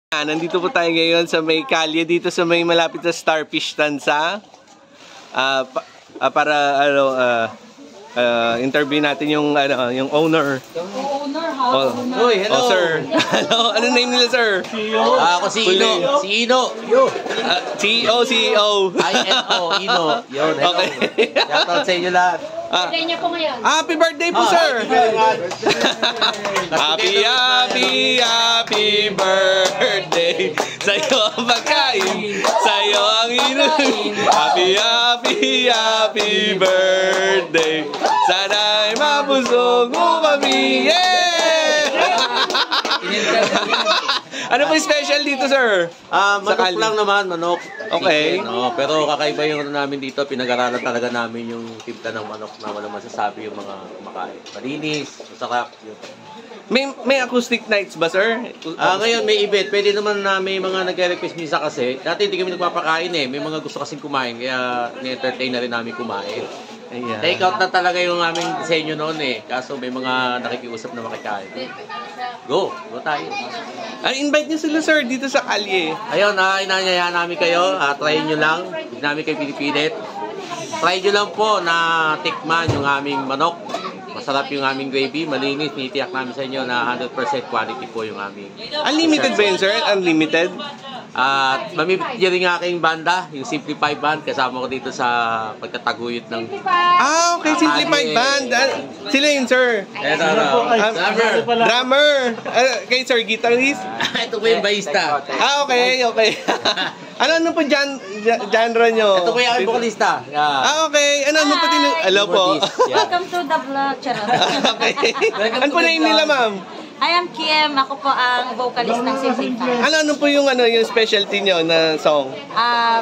Nandito po tayo ngayon sa may kalye dito sa may malapit sa Starfish Tansa. Para interview natin yung yung owner. Uy, hello. Sir. Hello. Ano name nila, sir? Ako si Ino. Si Ino. CEO. I-N-O. Ino. Yun, hello. Okay. Shoutout sa inyo lahat. Birthday niya po ngayon. Happy birthday po, sir. Happy birthday. Sa'yo ang pagkain, sa'yo ang inumin. Happy birthday. Sana'y mabusog mo kami. Yeah! Ano po special dito, sir? Manok lang naman, manok. Okay. Chicken, no? Pero kakaiba yung namin dito, pinag-aralan talaga namin yung timpla ng manok na wala masasabi yung mga kumakain. Malinis, masarap. May acoustic nights ba, sir? Ngayon may event. Pwede naman na may mga nag-request minsan kasi. Dati hindi kami nagpapakain eh. May mga gusto kasing kumain. Kaya ni-entertain na rin namin kumain. Ayan. Take out na talaga yung aming disenyo noon eh. Kaso may mga nakikiusap na makikain. Go tayo. Invite niyo sila, sir, dito sa kalye. Ayun, inanyayaan namin kayo. Try nyo lang. Hindi namin kayo pinipilit. Try nyo lang po na tikman yung aming manok. Masarap yung aming gravy, malinis, nitiyak namin sa inyo na 100% quality po yung aming. Unlimited ba yun, sir? Unlimited? At mamimit nyo rin ang aking banda, yung Simplified Band, kasama ko dito sa pagtataguyod ng... Okay, Simplified Band. Sila yun, sir? Drummer. Kay sir, guitarist? Ito po yung bassista. Okay. Ano po genre nyo? Ito po yung aming vocalista. Okay. Ano po Hello po. Welcome to the vlog. Okay. Ano po name nila, ma'am? I am Kim. Ako po ang vocalist ng Simplified. Ano po yung yung specialty nyo na song?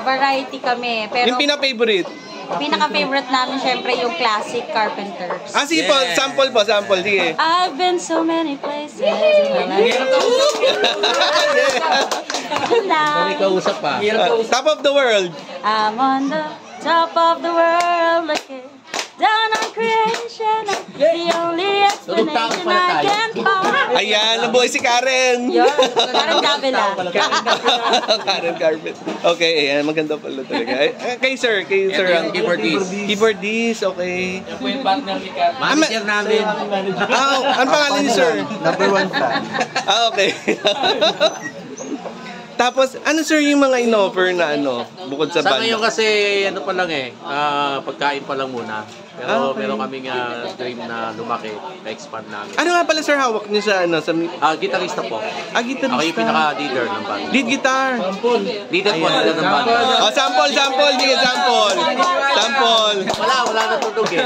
Variety kami. Pero Yung pina-favorite? pinaka-favorite namin syempre yung classic Carpenters. Sige po. Sample po. Sige. I've been so many places. May kausap pa. Top of the world. I'm on the top of the world looking down on creation. The only explanation I can find. Ayan, nabuhay si Karen. Yun, Karen Davila. Karen Carpet. Okay, ayan, maganda pala talaga. Kay sir ang keyboardist, okay. Yan po yung partner ni Karen. Manager namin. Ano pangalan niyo, sir? Number 1 fan. Okay. Tapos, ano sir yung mga in-offer na bukod sa banda? Sa ngayon kasi, pa lang pagkain pa lang muna. Pero meron kaming dream na lumaki, na-expand namin. Ano nga pala sir hawak niyo sa Gitarista po. Gitarista. Ako yung pinaka-leader ng band. Lead guitar. Leader po ng band. Sample. Sige, sample. Wala na tutug eh.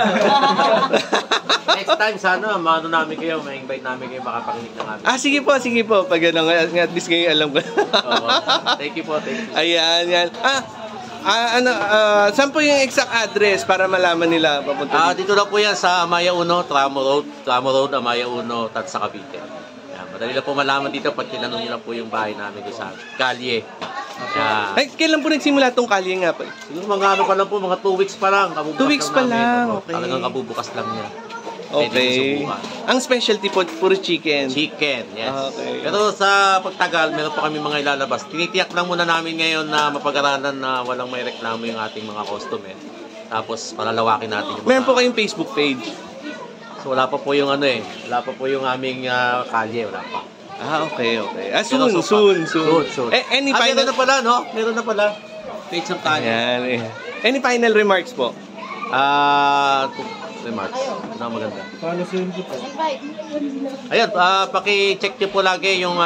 Next time, sana, namin kayo, ma-invite namin kayo makapakinig ng amin. Sige po. Pag at least ngayon alam ko. Thank you po. Ayan. Saan po yung exact address para malaman nila papunta dito lang po yan sa Amaya 1, Tramo Road, Amaya 1, Tansa, Cavite. Madali lang po malaman dito pag tinanong nyo lang po yung bahay namin doon sa kalye. Kailan po nagsimula itong kalye nga pa? Siguro mga pa lang po, mga 2 weeks pa lang. 2 weeks pa lang, okay. Talagang kabubukas lang niya. Okay. Ang specialty po, puro chicken. Chicken, yes. Okay. Pero sa pagtagal, meron po kami mga ilalabas. Tinitiyak lang muna namin ngayon na mapag-aralan na walang may reklamo yung ating mga customer. Tapos palalawakin natin yung Meron po kayong Facebook page? So wala pa po yung wala pa po yung aming kalye, wala pa. Okay. Soon. Any final... Meron na pala. Page ng kalye. Ayan. Any final remarks po? Remarks. Maganda. Ayun, paki-check nyo po lagi yung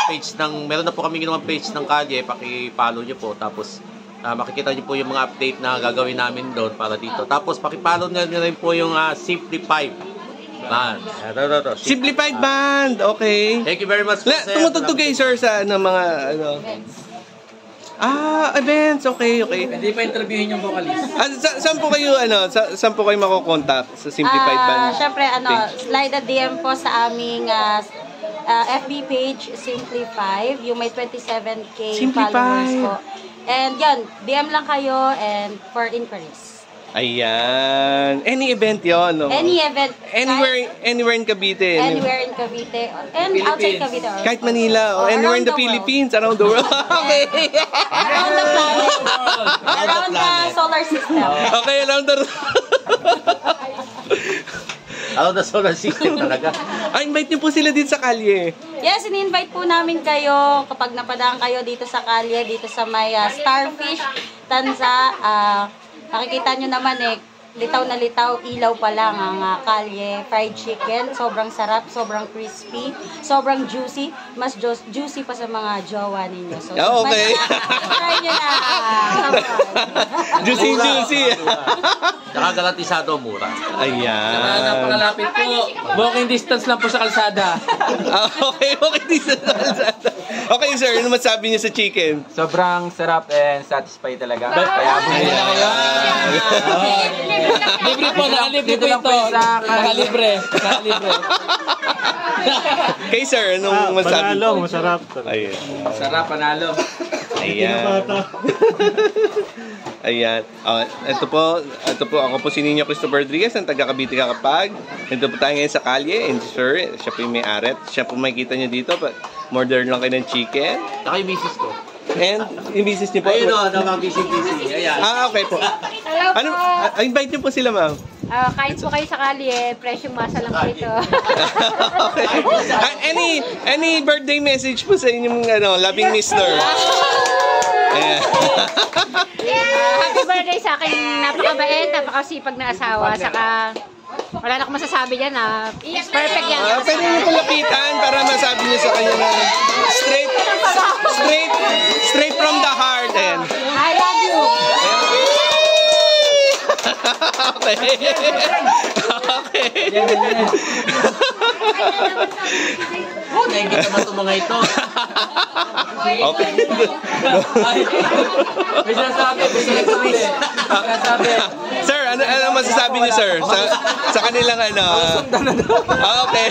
page ng, meron na po kami ginawang page ng kalye, paki-follow nyo po, tapos makikita nyo po yung mga update na gagawin namin doon para dito. Tapos paki-follow nyo rin po yung Simplified Band. Simplified Band, okay. Thank you very much. Tumutugtog kayo, sir, sa mga events, okay. Hindi pa interviewin yung vocalist. Saan po kayo, saan po kayo makokontak sa Simplified Band? Siyempre, slide a DM po sa aming FB page, Simplified, yung may 27K followers po. And yan, DM lang kayo and for inquiries. Ayan. Any event yon, no? Any event. Anywhere in Cavite. Anywhere in Cavite. And outside Cavite. Also. Kahit Manila. Or anywhere in the Philippines. Around the world. Okay. Around the planet. Around the solar system. Okay, around the... Around the solar system talaga. Invite niyo po sila din sa kalye. Yes, ini-invite po namin kayo kapag napadaan kayo dito sa kalye, dito sa may Starfish, Tanza. Nakikita nyo naman litaw na litaw, ilaw pa lang ang kalye fried chicken. Sobrang sarap, sobrang crispy, sobrang juicy. Mas juicy pa sa mga jowa ninyo. So, okay. Try nyo na. Juicy. Nakagalantisado, mura. Ayan. Napakalapit po. Walking distance lang po sa kalsada. Okay, distance sa kalsada. Okay, sir, ano masabi niyo sa chicken? Sobrang sarap and satisfied talaga. Kaya bumili na kayo. Libre po, nakalibre po ito. Nakalibre. Kay sir, anong masabi? Panalo, masarap. Ayan. Sarap, panalo. Ayan. Ayan. Ito po, ako po si Nino Cristo Rodriguez, ng taga Cavite Kakapag. Ito po tayo ngayon sa kalye, and sir, siya po yung may-ari. Siya po makikita niyo dito, order lang kayo ng chicken. Saka yung misis ko. And yung business niyo po. Ayun o, mga busy. Ayan. Okay po. Hello po. Invite niyo po sila, ma'am. Kahit po kayo sa kalye, presyo masa lang po ito. Okay. Any birthday message po sa inyong loving mister? Ayan. Happy birthday sa akin, napakabait, napakasipag na asawa, saka wala na akong masasabi dyan perfect yan. Pwede niyo po lapitan para masabi niyo sa kanya na straight from the heart. And I love you. Okay. Naingit naman itong mga ito. Okay. May sinasabi. Sir, ano masasabi niyo, sir? Sa kanilang Okay.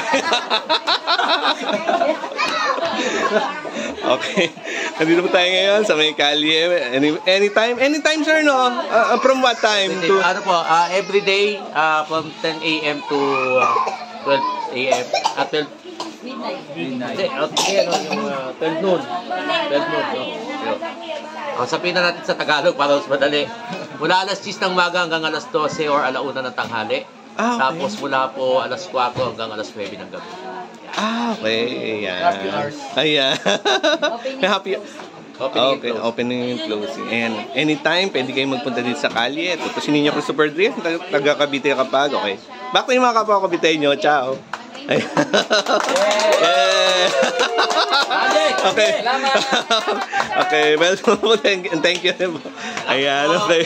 Okay. Nandito po tayo ngayon sa may kalye. Anytime, sir, no? From what time? Every day from 10 a.m. to 12 a.m. At 12 midnight. Yung 12 noon. 12 noon. Sabihin na natin sa Tagalog para mas madali. Mula alas 10 ng umaga hanggang alas 12 or alauna ng tanghali. Okay. Tapos mula po alas 4 hanggang alas 9 ng gabi. Okay. Ayan. Ayan. Happy. Okay, opening and closing. And anytime, pwede kayong magpunta dito sa kalye. Ito si Nino Cristo Rodriguez, taga Cavite Kakapag. Okay. Back to yung mga kapwa Cavite nyo. Ciao. Okay. Okay, well, thank you. Ayan, okay.